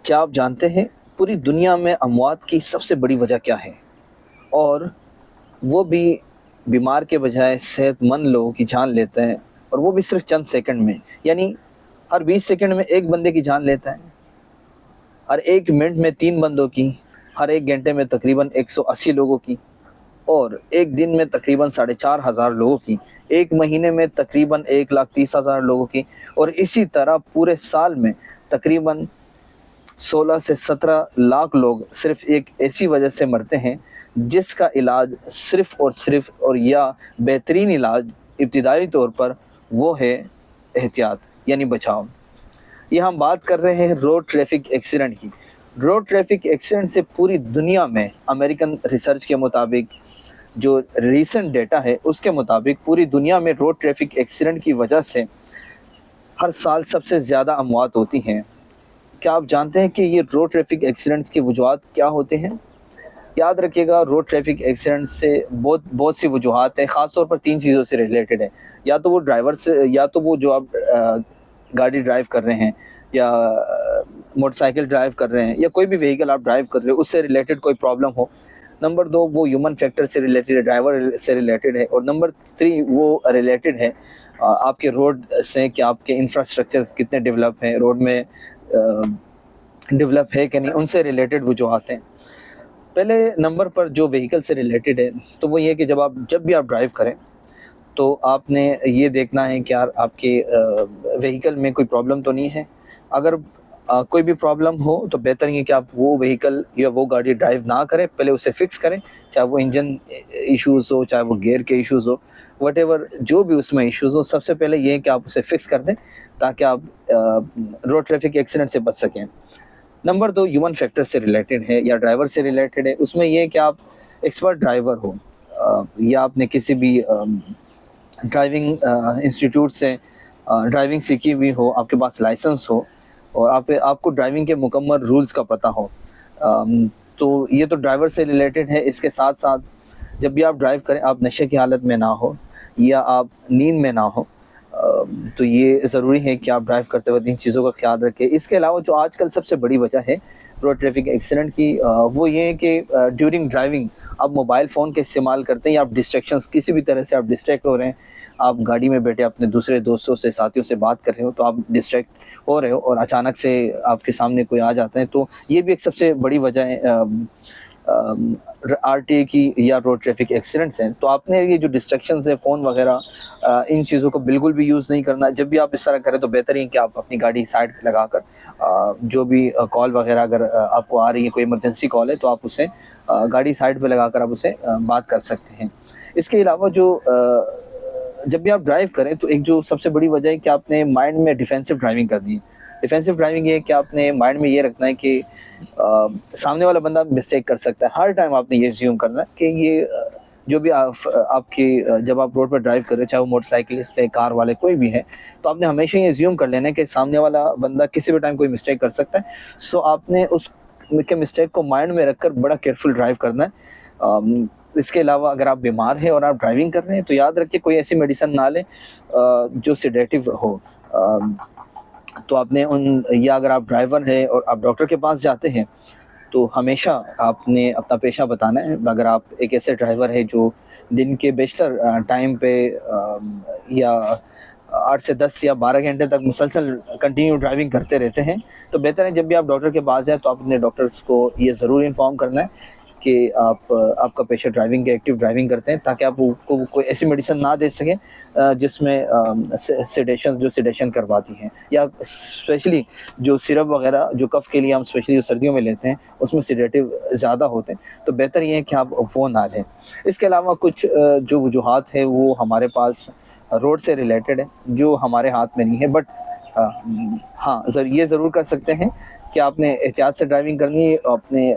کیا آپ جانتے ہیں پوری دنیا میں اموات کی سب سے بڑی وجہ کیا ہے؟ اور وہ بھی بیمار کے بجائے صحت مند لوگوں کی جان لیتے ہیں، اور وہ بھی صرف چند سیکنڈ میں، یعنی ہر 20 سیکنڈ میں ایک بندے کی جان لیتا ہے، ہر ایک منٹ میں 3 بندوں کی، ہر ایک گھنٹے میں تقریباً 180 لوگوں کی، اور ایک دن میں تقریباً 4,500 لوگوں کی، ایک مہینے میں تقریباً 1,30,000 لوگوں کی، اور اسی طرح پورے سال میں تقریباً 16 سے 17 لاکھ لوگ صرف ایک ایسی وجہ سے مرتے ہیں جس کا علاج صرف اور صرف اور یا بہترین علاج ابتدائی طور پر وہ ہے احتیاط، یعنی بچاؤ۔ یہ ہم بات کر رہے ہیں روڈ ٹریفک ایکسیڈنٹ کی۔ روڈ ٹریفک ایکسیڈنٹ سے پوری دنیا میں امریکن ریسرچ کے مطابق، جو ریسنٹ ڈیٹا ہے اس کے مطابق، پوری دنیا میں روڈ ٹریفک ایکسیڈنٹ کی وجہ سے ہر سال سب سے زیادہ اموات ہوتی ہیں۔ کیا آپ جانتے ہیں کہ یہ روڈ ٹریفک ایکسیڈنٹس کی وجوہات کیا ہوتے ہیں؟ یاد رکھیے گا، روڈ ٹریفک ایکسیڈنٹ سے بہت سی وجوہات ہیں، خاص طور پر 3 چیزوں سے ریلیٹڈ ہے۔ یا تو وہ ڈرائیور سے، یا تو وہ جو آپ گاڑی ڈرائیو کر رہے ہیں، یا موٹر سائیکل ڈرائیو کر رہے ہیں، یا کوئی بھی وہیکل آپ ڈرائیو کر رہے ہو، اس سے ریلیٹڈ کوئی پرابلم ہو۔ نمبر 2 وہ ہیومن فیکٹر سے ریلیٹڈ ہے، ڈرائیور سے ریلیٹڈ ہے۔ اور نمبر 3 وہ ریلیٹڈ ہے آپ کے روڈ سے، کہ آپ کے انفراسٹرکچر کتنے ڈیولپ ہیں، روڈ میں ڈیولپ ہے کہ نہیں، ان سے ریلیٹڈ وجوہات ہیں۔ پہلے نمبر پر جو وہیکل سے ریلیٹڈ ہے، تو وہ یہ کہ جب بھی آپ ڈرائیو کریں تو آپ نے یہ دیکھنا ہے کہ یار آپ کے وہیکل میں کوئی پرابلم تو نہیں ہے۔ اگر کوئی بھی پرابلم ہو تو بہتر یہ کہ آپ وہ وہیکل یا وہ گاڑی ڈرائیو نہ کریں، پہلے اسے فکس کریں، چاہے وہ انجن ایشوز ہو، چاہے وہ گیئر کے ایشوز ہو، وٹ ایور جو بھی اس میں ایشوز ہو، سب سے پہلے یہ کہ آپ اسے فکس کر دیں تاکہ آپ روڈ ٹریفک ایکسیڈنٹ سے بچ سکیں۔ نمبر 2 ہیومن فیکٹر سے ریلیٹڈ ہے یا ڈرائیور سے ریلیٹڈ ہے۔ اس میں یہ کہ آپ ایکسپرٹ ڈرائیور ہو، یا آپ نے کسی بھی ڈرائیونگ انسٹیٹیوٹ سے ڈرائیونگ سیکھی ہوئی ہو، آپ کے پاس لائسنس ہو، اور آپ کو ڈرائیونگ کے مکمل رولز کا پتہ ہو۔ تو یہ تو ڈرائیور سے ریلیٹڈ ہے۔ اس کے ساتھ ساتھ جب بھی آپ ڈرائیو کریں، آپ نشے کی حالت میں نہ ہو یا آپ نیند میں نہ ہو، تو یہ ضروری ہے کہ آپ ڈرائیو کرتے وقت ان چیزوں کا خیال رکھیں۔ اس کے علاوہ جو آج کل سب سے بڑی وجہ ہے روڈ ٹریفک ایکسیڈنٹ کی، وہ یہ ہے کہ ڈیورنگ ڈرائیونگ آپ موبائل فون کا استعمال کرتے ہیں، یا آپ ڈسٹریکشنز کسی بھی طرح سے آپ ڈسٹریکٹ ہو رہے ہیں، آپ گاڑی میں بیٹھے اپنے دوسرے دوستوں سے، ساتھیوں سے بات کر رہے ہو، تو آپ ڈسٹریکٹ ہو رہے ہو اور اچانک سے آپ کے سامنے کوئی آ جاتا ہے، تو یہ بھی ایک سب سے بڑی وجہ ہے آر ٹی اے کی یا روڈ ٹریفک ایکسیڈنٹس ہیں۔ تو آپ نے یہ جو ڈسٹریکشنز ہے، فون وغیرہ، ان چیزوں کو بالکل بھی یوز نہیں کرنا۔ جب بھی آپ اس طرح کریں تو بہتر ہے کہ آپ اپنی گاڑی سائڈ پہ لگا کر جو بھی کال وغیرہ اگر آپ کو آ رہی ہے، کوئی ایمرجنسی کال ہے، تو آپ اسے گاڑی سائڈ پہ لگا کر آپ اسے بات کر سکتے ہیں۔ اس کے علاوہ جو جب بھی آپ ڈرائیو کریں تو ایک جو سب سے بڑی وجہ ہے کہ آپ نے مائنڈ میں ڈیفینسو ڈرائیونگ کرنی ہے۔ ڈیفینسو ڈرائیونگ یہ ہے کہ آپ نے مائنڈ میں یہ رکھنا ہے کہ سامنے والا بندہ مسٹیک کر سکتا ہے۔ ہر ٹائم آپ نے یہ زیوم کرنا ہے کہ یہ جو بھی آپ کی جب آپ روڈ پر ڈرائیو کر رہے ہیں، چاہے وہ موٹر سائیکلسٹ ہے، کار والے، کوئی بھی ہے، تو آپ نے ہمیشہ یہ زیوم کر لینا ہے کہ سامنے والا بندہ کسی بھی ٹائم کوئی مسٹیک کر سکتا ہے۔ سو آپ نے اس کے مسٹیک کو مائنڈ میں رکھ کر بڑا کیئرفل ڈرائیو کرنا ہے۔ اس کے علاوہ اگر آپ بیمار ہیں اور آپ ڈرائیونگ کر رہے ہیں تو یاد رکھیں کوئی ایسی میڈیسن نہ لیں جو سیڈیٹیو ہو۔ تو آپ نے یا اگر آپ ڈرائیور ہیں اور آپ ڈاکٹر کے پاس جاتے ہیں تو ہمیشہ آپ نے اپنا پیشہ بتانا ہے۔ اگر آپ ایک ایسے ڈرائیور ہیں جو دن کے بیشتر ٹائم پہ یا 8 سے 10 یا 12 گھنٹے تک مسلسل کنٹینیو ڈرائیونگ کرتے رہتے ہیں، تو بہتر ہے جب بھی آپ ڈاکٹر کے پاس جائیں تو آپ اپنے ڈاکٹرس کو یہ ضرور انفارم کرنا ہے کہ آپ کا پیشہ ڈرائیونگ کے ایکٹیو ڈرائیونگ کرتے ہیں، تاکہ آپ کو کوئی ایسی میڈیسن نہ دے سکیں جس میں سیڈیشن کرواتی ہیں، یا اسپیشلی جو سرپ وغیرہ جو کف کے لیے ہم اسپیشلی سردیوں میں لیتے ہیں اس میں سیڈیٹیو زیادہ ہوتے ہیں، تو بہتر یہ ہے کہ آپ وہ نہ لیں۔ اس کے علاوہ کچھ جو وجوہات ہیں وہ ہمارے پاس روڈ سے ریلیٹڈ ہے، جو ہمارے ہاتھ میں نہیں ہے، بٹ ہاں یہ ضرور کر سکتے ہیں کہ آپ نے احتیاط سے ڈرائیونگ کرنی ہے، اپنے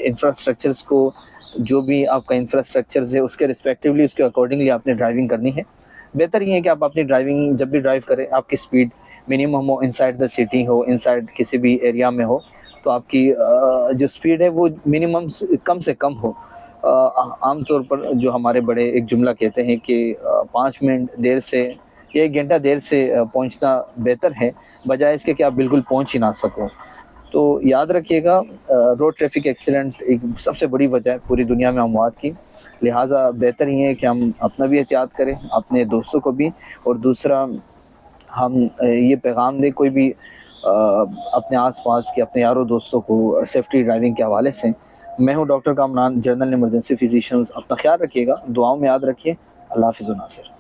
انفراسٹرکچرز کو، جو بھی آپ کا انفراسٹرکچرز ہے اس کے ریسپیکٹیولی، اس کے اکارڈنگلی آپ نے ڈرائیونگ کرنی ہے۔ بہتر یہ ہے کہ آپ اپنی ڈرائیونگ جب بھی ڈرائیو کریں، آپ کی سپیڈ منیمم ہو، انسائڈ دا سٹی ہو، انسائڈ کسی بھی ایریا میں ہو، تو آپ کی جو سپیڈ ہے وہ منیمم کم سے کم ہو۔ عام طور پر جو ہمارے بڑے ایک جملہ کہتے ہیں کہ 5 منٹ دیر سے یا 1 گھنٹہ دیر سے پہنچنا بہتر ہے، بجائے اس کے کہ آپ بالکل پہنچ ہی نہ سکو۔ تو یاد رکھیے گا روڈ ٹریفک ایکسیڈنٹ ایک سب سے بڑی وجہ ہے پوری دنیا میں اموات کی، لہٰذا بہتر ہی ہے کہ ہم اپنا بھی احتیاط کریں، اپنے دوستوں کو بھی، اور دوسرا ہم یہ پیغام دیں کوئی بھی اپنے آس پاس کے اپنے یاروں دوستوں کو سیفٹی ڈرائیونگ کے حوالے سے۔ میں ہوں ڈاکٹر کامران، جنرل ایمرجنسی فزیشینز، اپنا خیال رکھیے گا، دعاؤں میں یاد رکھیے۔ اللہ حافظ و ناصر۔